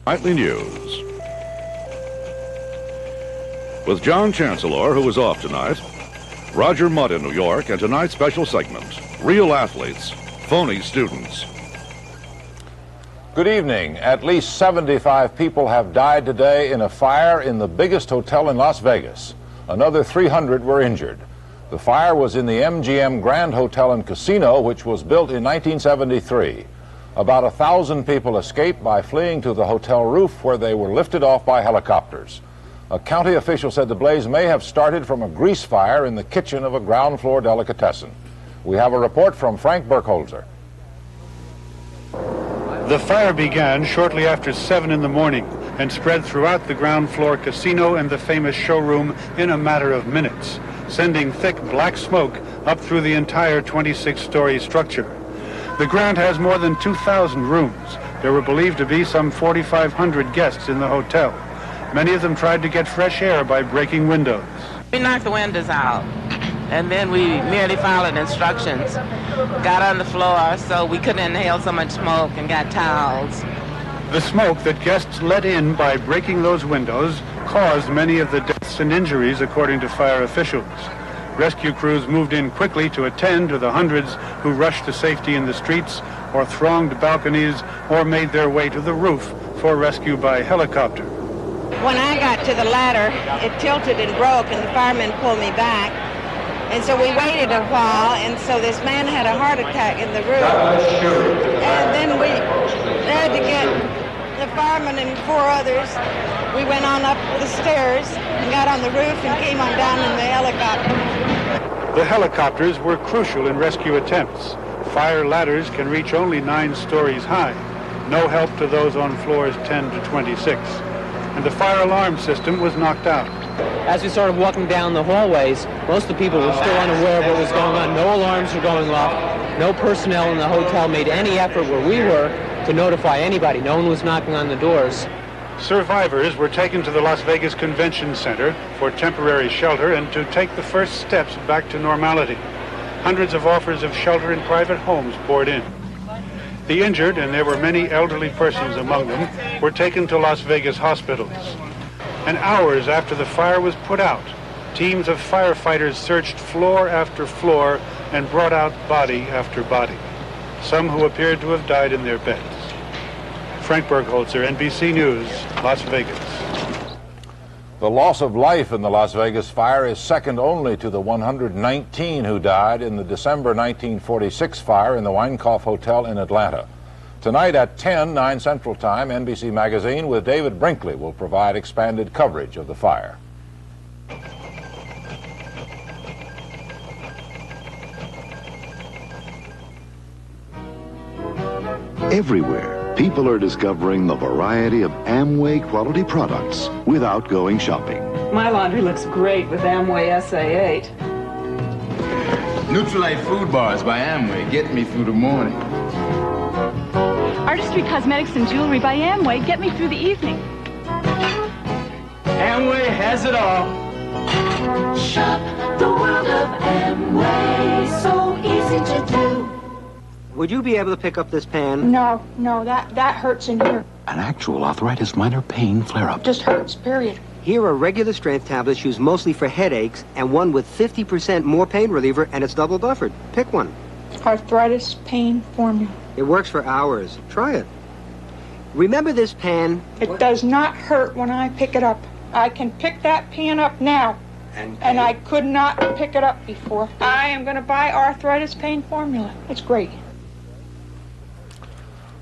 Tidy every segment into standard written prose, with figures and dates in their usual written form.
Nightly News. With John Chancellor, who is off tonight, Roger Mudd in New York, and tonight's special segment, Real Athletes, Phony Students. Good evening. At least 75 people have died today in a fire in the biggest hotel in Las Vegas. Another 300 were injured. The fire was in the MGM Grand Hotel and Casino, which was built in 1973. About 1,000 people escaped by fleeing to the hotel roof, where they were lifted off by helicopters. A county official said the blaze may have started from a grease fire in the kitchen of a ground floor delicatessen. We have a report from Frank Burkholzer. The fire began shortly after 7 in the morning and spread throughout the ground floor casino and the famous showroom in a matter of minutes, sending thick black smoke up through the entire 26-story structure. The Grand has more than 2,000 rooms. There were believed to be some 4,500 guests in the hotel. Many of them tried to get fresh air by breaking windows. We knocked the windows out, and then we merely followed instructions. Got on the floor so we couldn't inhale so much smoke, and got towels. The smoke that guests let in by breaking those windows caused many of the deaths and injuries, according to fire officials. Rescue crews moved in quickly to attend to the hundreds who rushed to safety in the streets or thronged balconies or made their way to the roof for rescue by helicopter. When I got to the ladder, it tilted and broke, and the firemen pulled me back. And so we waited a while, and so this man had a heart attack in the roof. And then we had to get the firemen and 4 others. We went on up the stairs and got on the roof and came on down in the helicopter. The helicopters were crucial in rescue attempts. Fire ladders can reach only 9 stories high. No help to those on floors 10 to 26. And the fire alarm system was knocked out. As we started walking down the hallways, most of the people were still unaware of what was going on. No alarms were going off. No personnel in the hotel made any effort where we were to notify anybody. No one was knocking on the doors. Survivors were taken to the Las Vegas Convention Center for temporary shelter and to take the first steps back to normality. Hundreds of offers of shelter in private homes poured in. The injured, and there were many elderly persons among them, were taken to Las Vegas hospitals. And hours after the fire was put out, teams of firefighters searched floor after floor and brought out body after body, some who appeared to have died in their beds. Frank Burkholzer, NBC News, Las Vegas. The loss of life in the Las Vegas fire is second only to the 119 who died in the December 1946 fire in the Weinkauf Hotel in Atlanta. Tonight at 10, 9 Central Time, NBC Magazine with David Brinkley will provide expanded coverage of the fire. Everywhere, people are discovering the variety of Amway quality products without going shopping. My laundry looks great with Amway SA8. Nutrilite food bars by Amway get me through the morning. Artistry Cosmetics and Jewelry by Amway get me through the evening. Amway has it all. Shop the world of Amway, so easy to do. Would you be able to pick up this pan? No, that hurts in here. An actual arthritis minor pain flare-up. Just hurts, period. Here are regular strength tablets used mostly for headaches, and one with 50% more pain reliever, and it's double buffered. Pick one. Arthritis pain formula. It works for hours. Try it. Remember this pan? It does not hurt when I pick it up. I can pick that pan up now. And I could not pick it up before. I am going to buy arthritis pain formula. It's great.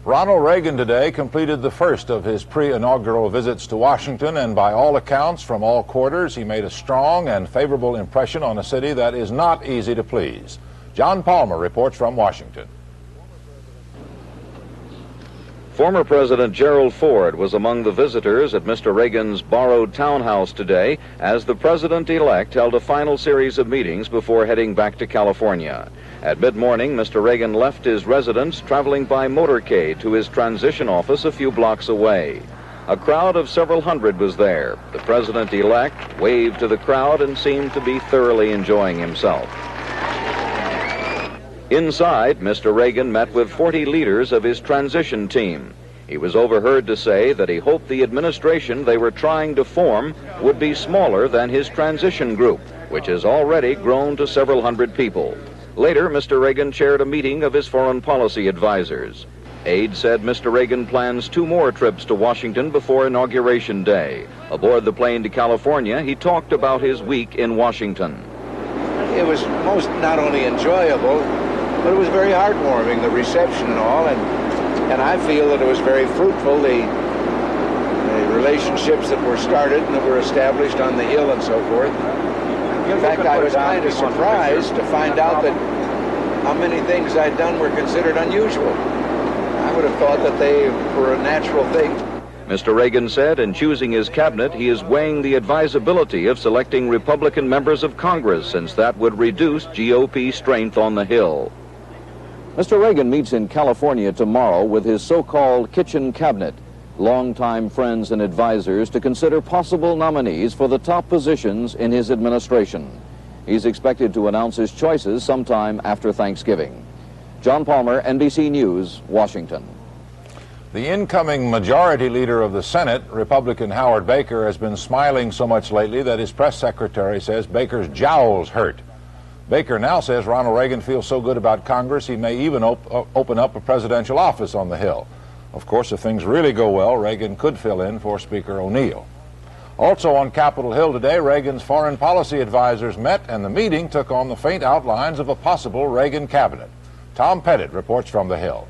Ronald Reagan today completed the first of his pre-inaugural visits to Washington, and by all accounts, from all quarters, he made a strong and favorable impression on a city that is not easy to please. John Palmer reports from Washington. Former President Gerald Ford was among the visitors at Mr. Reagan's borrowed townhouse today as the president-elect held a final series of meetings before heading back to California. At mid-morning, Mr. Reagan left his residence traveling by motorcade to his transition office a few blocks away. A crowd of several hundred was there. The president-elect waved to the crowd and seemed to be thoroughly enjoying himself. Inside, Mr. Reagan met with 40 leaders of his transition team. He was overheard to say that he hoped the administration they were trying to form would be smaller than his transition group, which has already grown to several hundred people. Later, Mr. Reagan chaired a meeting of his foreign policy advisors. Aides said Mr. Reagan plans 2 more trips to Washington before Inauguration Day. Aboard the plane to California, he talked about his week in Washington. It was most not only enjoyable, but it was very heartwarming, the reception and all, and I feel that it was very fruitful, the relationships that were started and that were established on the Hill and so forth. In fact, I was kind of surprised to find out that how many things I'd done were considered unusual. I would have thought that they were a natural thing. Mr. Reagan said in choosing his cabinet, he is weighing the advisability of selecting Republican members of Congress, since that would reduce GOP strength on the Hill. Mr. Reagan meets in California tomorrow with his so-called kitchen cabinet, longtime friends and advisors, to consider possible nominees for the top positions in his administration. He's expected to announce his choices sometime after Thanksgiving. John Palmer, NBC News, Washington. The incoming majority leader of the Senate, Republican Howard Baker, has been smiling so much lately that his press secretary says Baker's jowls hurt. Baker now says Ronald Reagan feels so good about Congress he may even open up a presidential office on the Hill. Of course, if things really go well, Reagan could fill in for Speaker O'Neill. Also on Capitol Hill today, Reagan's foreign policy advisors met, and the meeting took on the faint outlines of a possible Reagan cabinet. Tom Pettit reports from the Hill.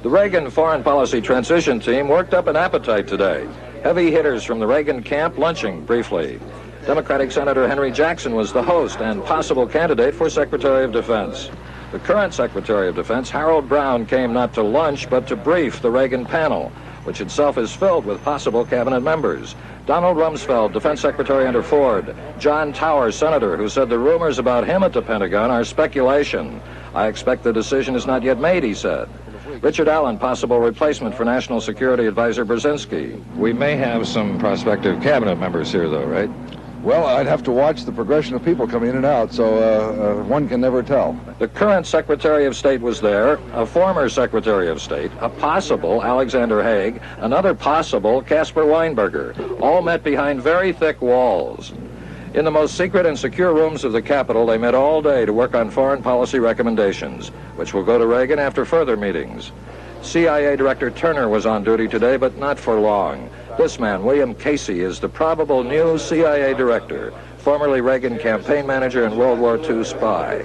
The Reagan foreign policy transition team worked up an appetite today. Heavy hitters from the Reagan camp lunching briefly. Democratic Senator Henry Jackson was the host and possible candidate for Secretary of Defense. The current Secretary of Defense, Harold Brown, came not to lunch but to brief the Reagan panel, which itself is filled with possible cabinet members. Donald Rumsfeld, Defense Secretary under Ford. John Towers, Senator, who said the rumors about him at the Pentagon are speculation. I expect the decision is not yet made, he said. Richard Allen, possible replacement for National Security Advisor Brzezinski. We may have some prospective cabinet members here, though, right? Well, I'd have to watch the progression of people coming in and out, so one can never tell. The current Secretary of State was there, a former Secretary of State, a possible Alexander Haig, another possible Caspar Weinberger, all met behind very thick walls. In the most secret and secure rooms of the Capitol, they met all day to work on foreign policy recommendations, which will go to Reagan after further meetings. CIA Director Turner was on duty today, but not for long. This man, William Casey, is the probable new CIA director, formerly Reagan campaign manager and World War II spy.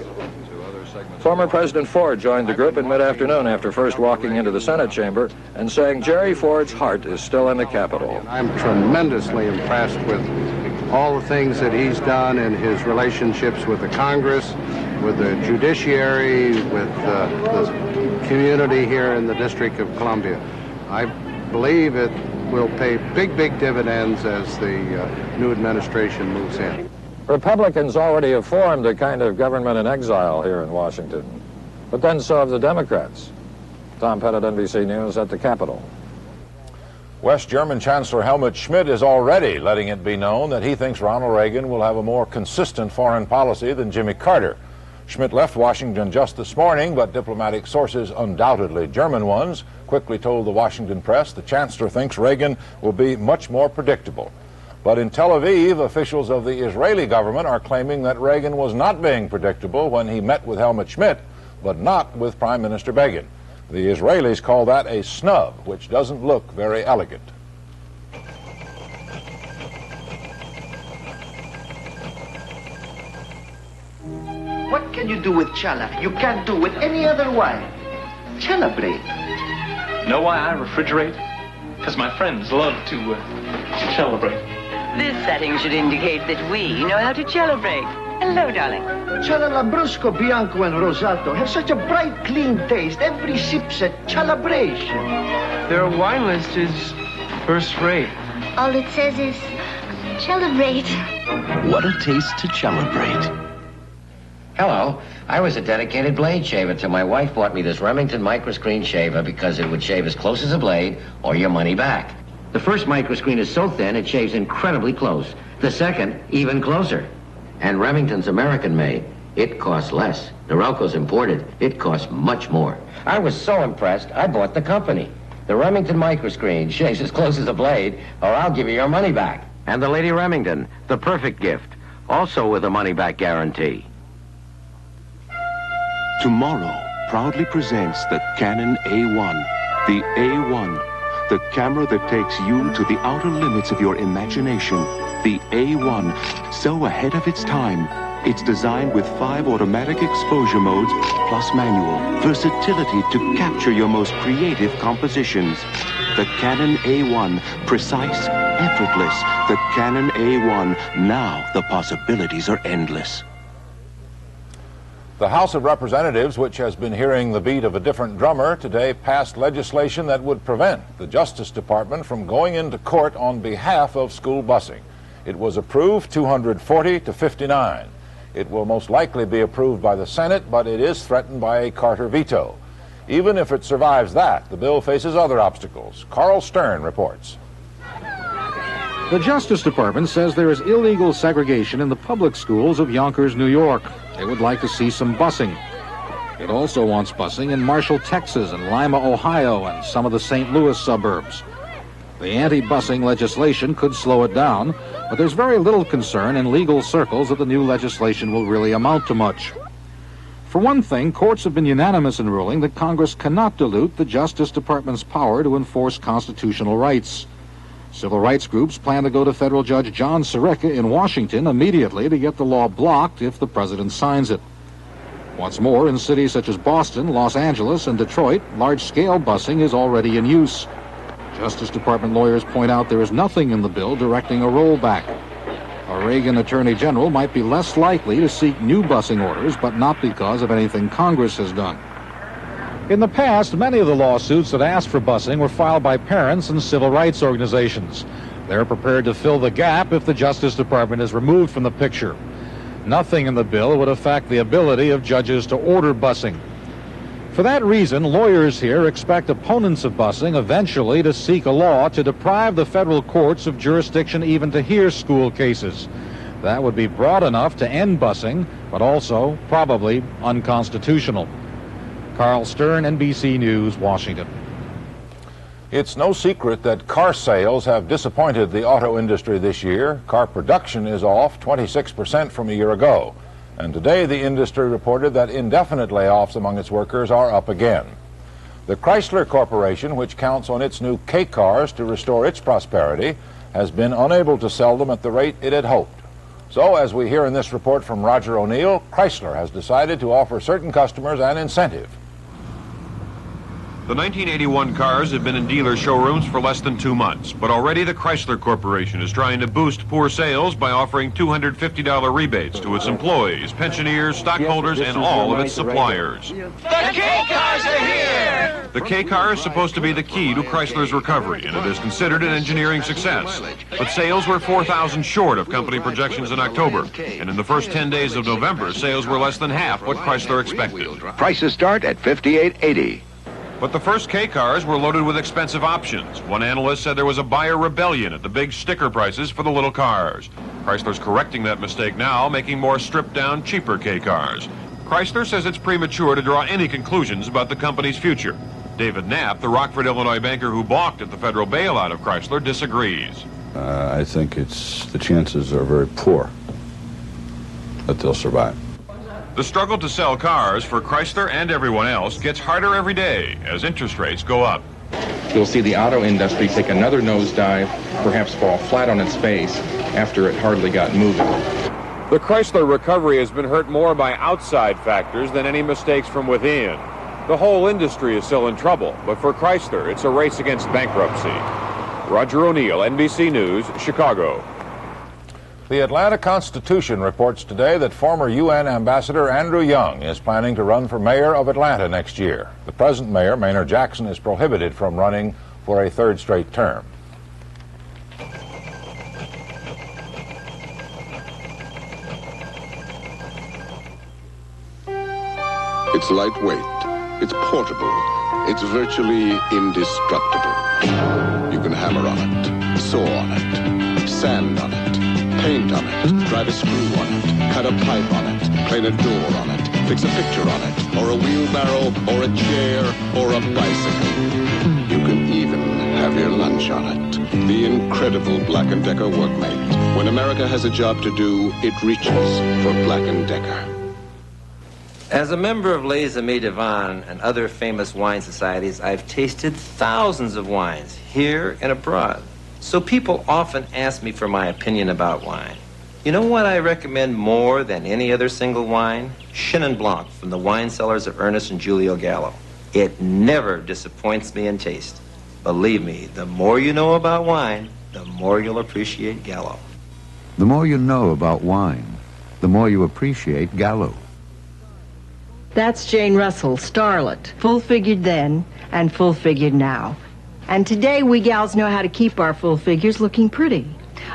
Former President Ford joined the group in mid-afternoon after first walking into the Senate chamber and saying Jerry Ford's heart is still in the Capitol. I'm tremendously impressed with all the things that he's done in his relationships with the Congress, with the judiciary, with the community here in the District of Columbia. I believe it will pay big dividends as the new administration moves in. Republicans already have formed a kind of government in exile here in Washington, but then so have the Democrats. Tom Pettit, NBC News, at the Capitol. West German Chancellor Helmut Schmidt is already letting it be known that he thinks Ronald Reagan will have a more consistent foreign policy than Jimmy Carter. Schmidt left Washington just this morning, but diplomatic sources, undoubtedly German ones, quickly told the Washington press the chancellor thinks Reagan will be much more predictable. But in Tel Aviv, officials of the Israeli government are claiming that Reagan was not being predictable when he met with Helmut Schmidt, but not with Prime Minister Begin. The Israelis call that a snub, which doesn't look very elegant. What can you do with challah you can't do with any other wine? Celebrate. Know why I refrigerate? Because my friends love to celebrate. This setting should indicate that we know how to celebrate. Hello, darling. Chala Lambrusco, Bianco, and Rosato have such a bright, clean taste. Every sip's a celebration. Their wine list is first rate. All it says is celebrate. What a taste to celebrate. Hello. I was a dedicated blade shaver till my wife bought me this Remington microscreen shaver because it would shave as close as a blade or your money back. The first microscreen is so thin it shaves incredibly close. The second, even closer. And Remington's American made. It costs less. Norelco's imported. It costs much more. I was so impressed, I bought the company. The Remington microscreen shaves as close as a blade, or I'll give you your money back. And the Lady Remington, the perfect gift, also with a money-back guarantee. Tomorrow proudly presents the Canon A1. The A1, the camera that takes you to the outer limits of your imagination. The A1, so ahead of its time. It's designed with 5 automatic exposure modes plus manual. Versatility to capture your most creative compositions. The Canon A1, precise, effortless. The Canon A1, now the possibilities are endless. The House of Representatives, which has been hearing the beat of a different drummer, today passed legislation that would prevent the Justice Department from going into court on behalf of school busing. It was approved 240 to 59. It will most likely be approved by the Senate, but it is threatened by a Carter veto. Even if it survives that, the bill faces other obstacles. Carl Stern reports. The Justice Department says there is illegal segregation in the public schools of Yonkers, New York. They would like to see some busing. It also wants busing in Marshall, Texas, and Lima, Ohio, and some of the St. Louis suburbs. The anti-busing legislation could slow it down, but there's very little concern in legal circles that the new legislation will really amount to much. For one thing, courts have been unanimous in ruling that Congress cannot dilute the Justice Department's power to enforce constitutional rights. Civil rights groups plan to go to federal Judge John Sirica in Washington immediately to get the law blocked if the president signs it. What's more, in cities such as Boston, Los Angeles, and Detroit, large-scale busing is already in use. Justice Department lawyers point out there is nothing in the bill directing a rollback. A Reagan Attorney General might be less likely to seek new busing orders, but not because of anything Congress has done. In the past, many of the lawsuits that asked for busing were filed by parents and civil rights organizations. They're prepared to fill the gap if the Justice Department is removed from the picture. Nothing in the bill would affect the ability of judges to order busing. For that reason, lawyers here expect opponents of busing eventually to seek a law to deprive the federal courts of jurisdiction even to hear school cases. That would be broad enough to end busing, but also probably unconstitutional. Carl Stern, NBC News, Washington. It's no secret that car sales have disappointed the auto industry this year. Car production is off 26% from a year ago. And today the industry reported that indefinite layoffs among its workers are up again. The Chrysler Corporation, which counts on its new K cars to restore its prosperity, has been unable to sell them at the rate it had hoped. So, as we hear in this report from Roger O'Neill, Chrysler has decided to offer certain customers an incentive. The 1981 cars have been in dealer showrooms for less than 2 months, but already the Chrysler Corporation is trying to boost poor sales by offering $250 rebates to its employees, pensioners, stockholders, and all of its suppliers. The K cars are here! The K car is supposed to be the key to Chrysler's recovery, and it is considered an engineering success. But sales were 4,000 short of company projections in October, and in the first 10 days of November, sales were less than half what Chrysler expected. Prices start at $58.80. But the first K cars were loaded with expensive options. One analyst said there was a buyer rebellion at the big sticker prices for the little cars. Chrysler's correcting that mistake now, making more stripped-down, cheaper K cars. Chrysler says it's premature to draw any conclusions about the company's future. David Knapp, the Rockford, Illinois banker who balked at the federal bailout of Chrysler, disagrees. I think the chances are very poor that they'll survive. The struggle to sell cars for Chrysler and everyone else gets harder every day as interest rates go up. You'll see the auto industry take another nosedive, perhaps fall flat on its face after it hardly got moving. The Chrysler recovery has been hurt more by outside factors than any mistakes from within. The whole industry is still in trouble, but for Chrysler, it's a race against bankruptcy. Roger O'Neill, NBC News, Chicago. The Atlanta Constitution reports today that former UN Ambassador Andrew Young is planning to run for mayor of Atlanta next year. The present mayor, Maynard Jackson, is prohibited from running for a third straight term. It's lightweight, it's portable, it's virtually indestructible. You can hammer on it, saw on it, sand on it, paint on it, drive a screw on it, cut a pipe on it, clean a door on it, fix a picture on it, or a wheelbarrow, or a chair, or a bicycle. You can even have your lunch on it. The incredible Black & Decker workmate. When America has a job to do, it reaches for Black & Decker. As a member of Les Amis de Vin and other famous wine societies, I've tasted thousands of wines, here and abroad. So people often ask me for my opinion about wine. You know what I recommend more than any other single wine? Chenin Blanc from the wine cellars of Ernest and Julio Gallo. It never disappoints me in taste. Believe me, the more you know about wine, the more you'll appreciate Gallo. The more you know about wine, the more you appreciate Gallo. That's Jane Russell, starlet, full-figured then and full-figured now. And today we gals know how to keep our full figures looking pretty.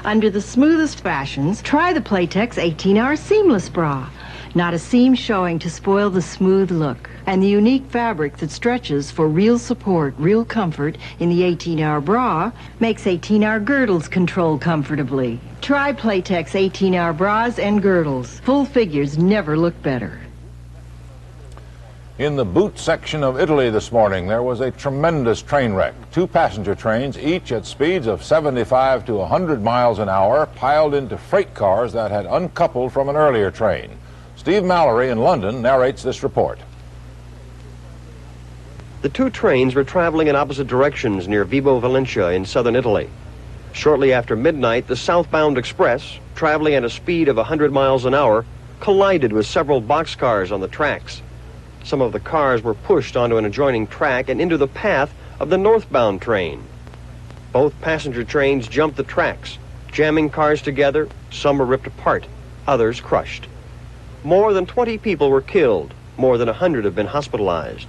Under the smoothest fashions, try the Playtex 18-hour seamless bra. Not a seam showing to spoil the smooth look. And the unique fabric that stretches for real support, real comfort in the 18-hour bra makes 18-hour girdles control comfortably. Try Playtex 18-hour bras and girdles. Full figures never look better. In the boot section of Italy this morning, there was a tremendous train wreck. 2 passenger trains, each at speeds of 75 to 100 miles an hour, piled into freight cars that had uncoupled from an earlier train. Steve Mallory in London narrates this report. The 2 trains were traveling in opposite directions near Vibo Valentia in southern Italy. Shortly after midnight, the southbound express, traveling at a speed of 100 miles an hour, collided with several boxcars on the tracks. Some of the cars were pushed onto an adjoining track and into the path of the northbound train. Both passenger trains jumped the tracks, jamming cars together. Some were ripped apart, others crushed. More than 20 people were killed. More than 100 have been hospitalized.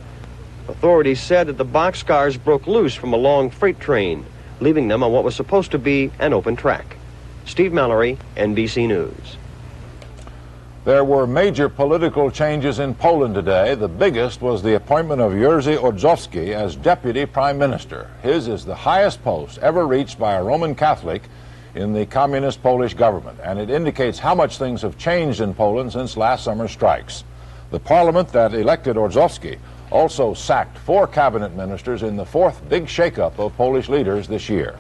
Authorities said that the boxcars broke loose from a long freight train, leaving them on what was supposed to be an open track. Steve Mallory, NBC News. There were major political changes in Poland today. The biggest was the appointment of Jerzy Orzowski as Deputy Prime Minister. His is the highest post ever reached by a Roman Catholic in the communist Polish government, and it indicates how much things have changed in Poland since last summer's strikes. The parliament that elected Orzowski also sacked 4 cabinet ministers in the 4th big shakeup of Polish leaders this year.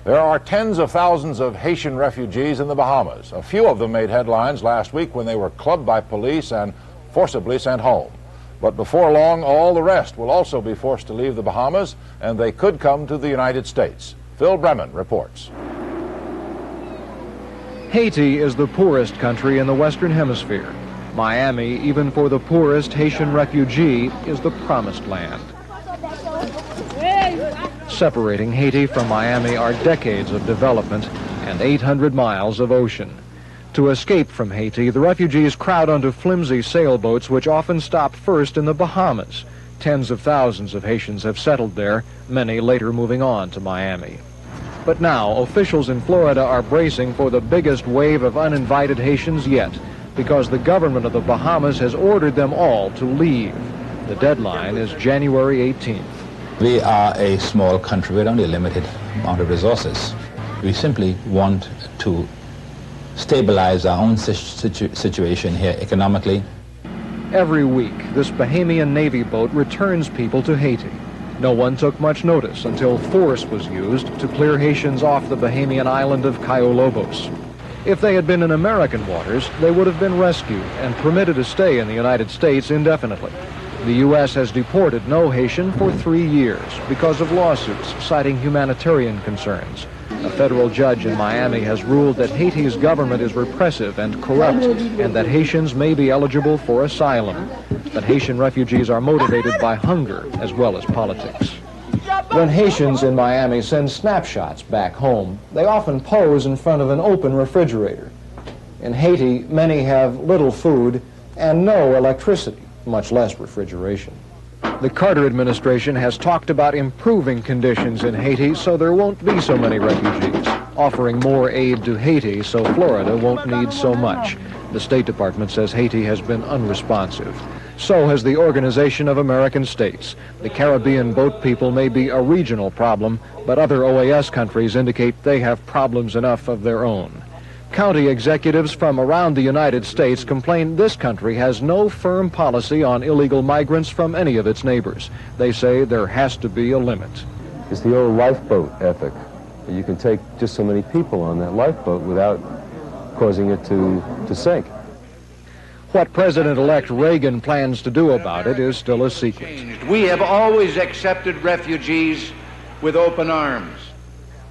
There are tens of thousands of Haitian refugees in the Bahamas. A few of them made headlines last week when they were clubbed by police and forcibly sent home. But before long, all the rest will also be forced to leave the Bahamas, and they could come to the United States. Phil Bremen reports. Haiti is the poorest country in the Western Hemisphere. Miami, even for the poorest Haitian refugee, is the promised land. Separating Haiti from Miami are decades of development and 800 miles of ocean. To escape from Haiti, the refugees crowd onto flimsy sailboats which often stop first in the Bahamas. Tens of thousands of Haitians have settled there, many later moving on to Miami. But now, officials in Florida are bracing for the biggest wave of uninvited Haitians yet, because the government of the Bahamas has ordered them all to leave. The deadline is January 18th. We are a small country with only a limited amount of resources. We simply want to stabilize our own situation here economically. Every week, this Bahamian Navy boat returns people to Haiti. No one took much notice until force was used to clear Haitians off the Bahamian island of Cayo Lobos. If they had been in American waters, they would have been rescued and permitted to stay in the United States indefinitely. The U.S. has deported no Haitian for 3 years because of lawsuits citing humanitarian concerns. A federal judge in Miami has ruled that Haiti's government is repressive and corrupt and that Haitians may be eligible for asylum. But Haitian refugees are motivated by hunger as well as politics. When Haitians in Miami send snapshots back home, they often pose in front of an open refrigerator. In Haiti, many have little food and no electricity, much less refrigeration. The Carter administration has talked about improving conditions in Haiti so there won't be so many refugees, offering more aid to Haiti so Florida won't need so much. The State Department says Haiti has been unresponsive. So has the Organization of American States. The Caribbean boat people may be a regional problem, but other OAS countries indicate they have problems enough of their own. County executives from around the United States complain this country has no firm policy on illegal migrants from any of its neighbors. They say there has to be a limit. It's the old lifeboat ethic. You can take just so many people on that lifeboat without causing it to sink. What President-elect Reagan plans to do about it is still a secret. We have always accepted refugees with open arms.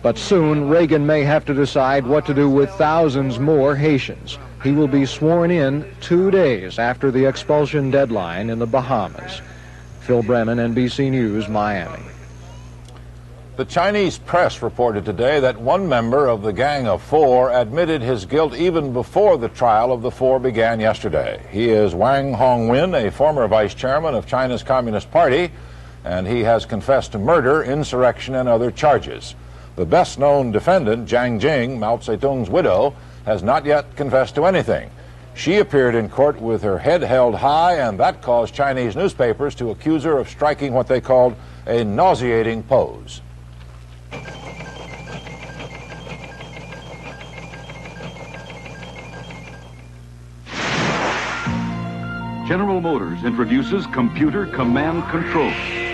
But soon, Reagan may have to decide what to do with thousands more Haitians. He will be sworn in 2 days after the expulsion deadline in the Bahamas. Phil Brennan, NBC News, Miami. The Chinese press reported today that one member of the Gang of Four admitted his guilt even before the trial of the four began yesterday. He is Wang Hongwin, a former vice chairman of China's Communist Party, and he has confessed to murder, insurrection, and other charges. The best-known defendant, Jiang Jing, Mao Zedong's widow, has not yet confessed to anything. She appeared in court with her head held high, and that caused Chinese newspapers to accuse her of striking what they called a nauseating pose. General Motors introduces Computer Command Control,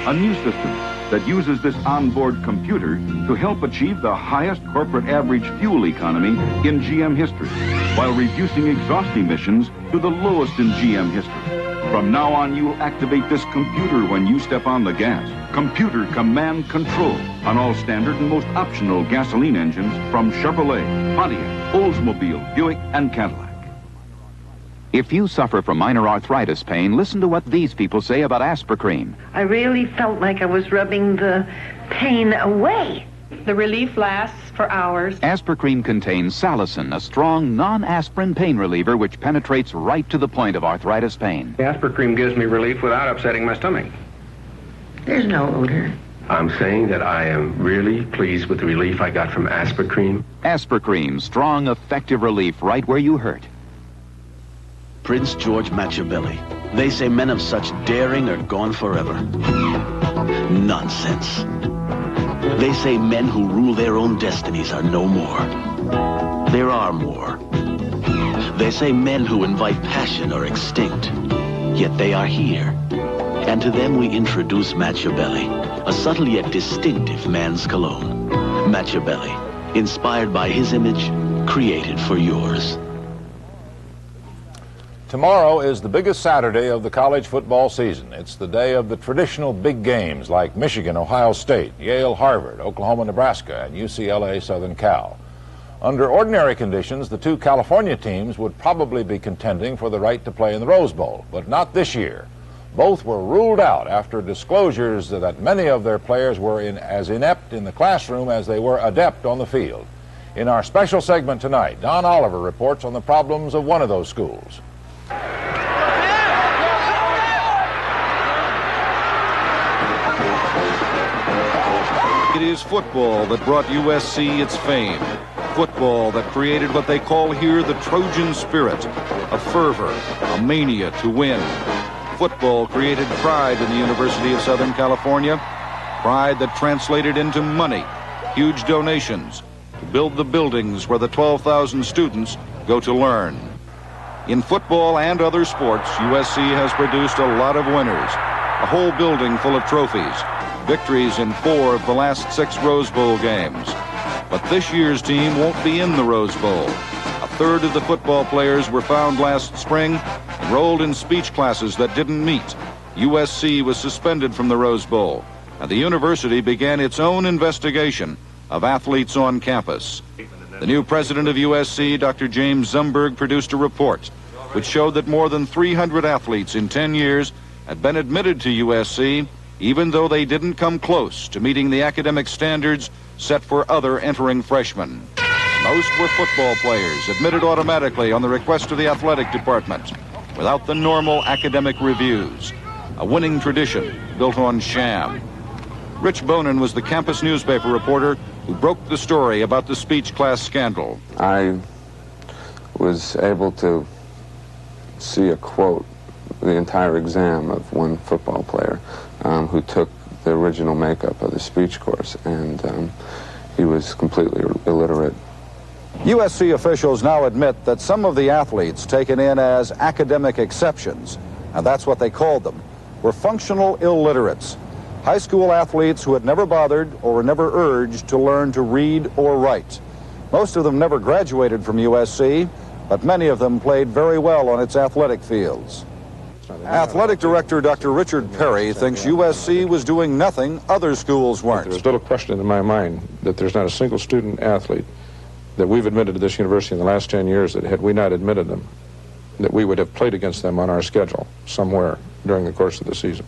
a new system that uses this onboard computer to help achieve the highest corporate average fuel economy in GM history, while reducing exhaust emissions to the lowest in GM history. From now on, you'll activate this computer when you step on the gas. Computer Command Control on all standard and most optional gasoline engines from Chevrolet, Pontiac, Oldsmobile, Buick, and Cadillac. If you suffer from minor arthritis pain, listen to what these people say about Aspercreme. I really felt like I was rubbing the pain away. The relief lasts for hours. Aspercreme contains salicin, a strong non-aspirin pain reliever which penetrates right to the point of arthritis pain. Aspercreme gives me relief without upsetting my stomach. There's no odor. I'm saying that I am really pleased with the relief I got from Aspercreme. Aspercreme, strong, effective relief right where you hurt. Prince George Machiavelli. They say men of such daring are gone forever. Nonsense. They say men who rule their own destinies are no more. There are more. They say men who invite passion are extinct, yet they are here. And to them we introduce Machiavelli, a subtle yet distinctive man's cologne. Machiavelli, inspired by his image, created for yours. Tomorrow is the biggest Saturday of the college football season. It's the day of the traditional big games like Michigan, Ohio State, Yale, Harvard, Oklahoma, Nebraska, and UCLA, Southern Cal. Under ordinary conditions, the two California teams would probably be contending for the right to play in the Rose Bowl, but not this year. Both were ruled out after disclosures that many of their players were as inept in the classroom as they were adept on the field. In our special segment tonight, Don Oliver reports on the problems of one of those schools. It is football that brought USC its fame. Football that created what they call here the Trojan spirit, a fervor, a mania to win. Football created pride in the University of Southern California, pride that translated into money, huge donations, to build the buildings where the 12,000 students go to learn. In football and other sports, USC has produced a lot of winners, a whole building full of trophies, victories in 4 of the last 6 Rose Bowl games. But this year's team won't be in the Rose Bowl. A third of the football players were found last spring enrolled in speech classes that didn't meet. USC was suspended from the Rose Bowl, and the university began its own investigation of athletes on campus. The new president of USC, Dr. James Zumberg, produced a report which showed that more than 300 athletes in 10 years had been admitted to USC, even though they didn't come close to meeting the academic standards set for other entering freshmen. Most were football players, admitted automatically on the request of the athletic department, without the normal academic reviews. A winning tradition built on sham. Rich Bonin was the campus newspaper reporter who broke the story about the speech class scandal. I was able to see a quote the entire exam of one football player who took the original makeup of the speech course, and he was completely illiterate. USC officials now admit that some of the athletes taken in as academic exceptions, and that's what they called them, were functional illiterates, high school athletes who had never bothered or were never urged to learn to read or write. Most of them never graduated from USC, but many of them played very well on its athletic fields. Athletic Director Dr. Richard Perry thinks USC was doing nothing other schools weren't. There's little question in my mind that there's not a single student athlete that we've admitted to this university in the last 10 years that had we not admitted them, that we would have played against them on our schedule somewhere during the course of the season.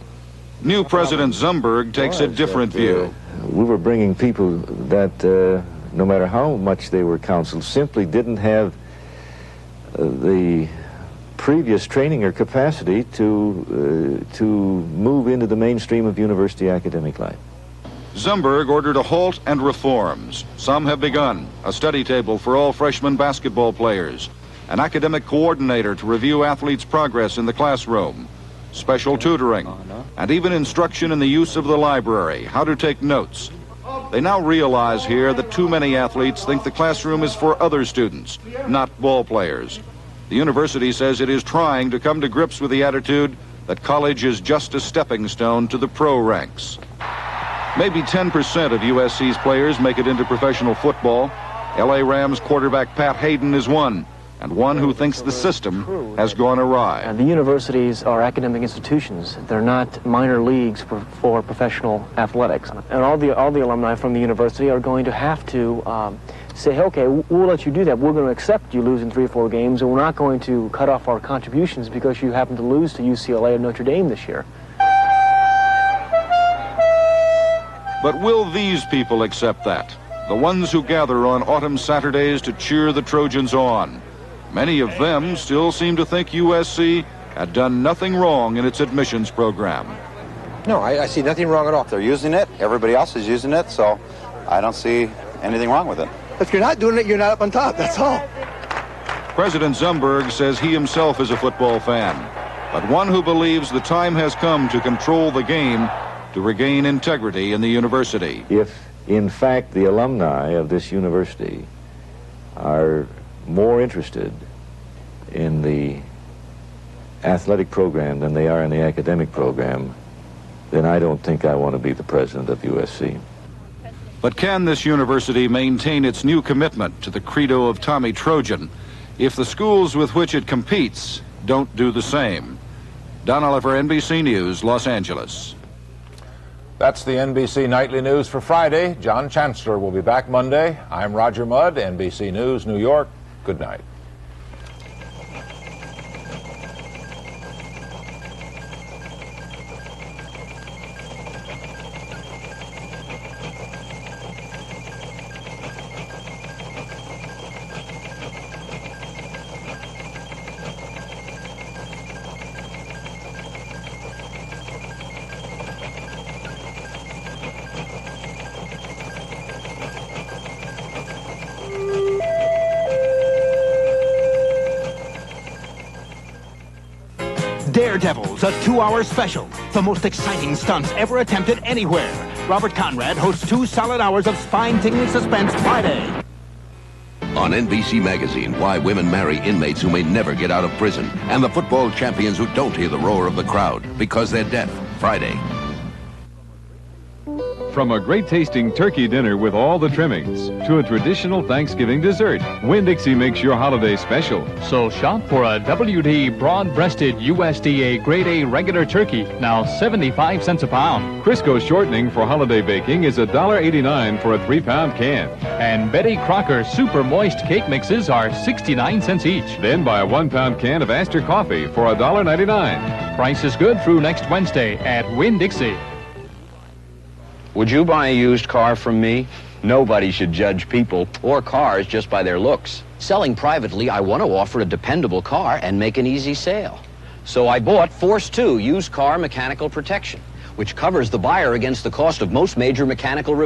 New President Zumberg takes a different view. We were bringing people that, no matter how much they were counseled, simply didn't have the previous training or capacity to move into the mainstream of university academic life. Zumberg ordered a halt and reforms. Some have begun. A study table for all freshman basketball players, an academic coordinator to review athletes' progress in the classroom, special tutoring, and even instruction in the use of the library, how to take notes. They now realize here that too many athletes think the classroom is for other students, not ball players. The university says it is trying to come to grips with the attitude that college is just a stepping stone to the pro ranks. Maybe 10% of USC's players make it into professional football. LA Rams quarterback Pat Hayden is one, and one who thinks the system has gone awry. The universities are academic institutions. They're not minor leagues for professional athletics. And all the alumni from the university are going to have to say, okay, we'll let you do that. We're going to accept you losing 3 or 4 games, and we're not going to cut off our contributions because you happen to lose to UCLA or Notre Dame this year. But will these people accept that? The ones who gather on autumn Saturdays to cheer the Trojans on. Many of them still seem to think USC had done nothing wrong in its admissions program. No, I see nothing wrong at all. They're using it. Everybody else is using it, so I don't see anything wrong with it. If you're not doing it, you're not up on top, that's all. President Zumberg says he himself is a football fan, but one who believes the time has come to control the game to regain integrity in the university. If, in fact, the alumni of this university are more interested in the athletic program than they are in the academic program, then I don't think I want to be the president of USC. But can this university maintain its new commitment to the credo of Tommy Trojan if the schools with which it competes don't do the same? Don Oliver, NBC News, Los Angeles. That's the NBC Nightly News for Friday. John Chancellor will be back Monday. I'm Roger Mudd, NBC News, New York. Good night. Daredevils, a 2-hour special. The most exciting stunts ever attempted anywhere. Robert Conrad hosts 2 solid hours of spine-tingling suspense Friday. On NBC Magazine, why women marry inmates who may never get out of prison, and the football champions who don't hear the roar of the crowd because they're deaf. Friday. From a great-tasting turkey dinner with all the trimmings to a traditional Thanksgiving dessert, Winn-Dixie makes your holiday special. So shop for a WD broad-breasted USDA Grade A regular turkey, now 75 cents a pound. Crisco shortening for holiday baking is $1.89 for a 3-pound can. And Betty Crocker super moist cake mixes are 69 cents each. Then buy a 1-pound can of Astor coffee for $1.99. Price is good through next Wednesday at Winn-Dixie. Would you buy a used car from me? Nobody should judge people or cars just by their looks. Selling privately, I want to offer a dependable car and make an easy sale. So I bought Force 2 used car mechanical protection, which covers the buyer against the cost of most major mechanical repairs.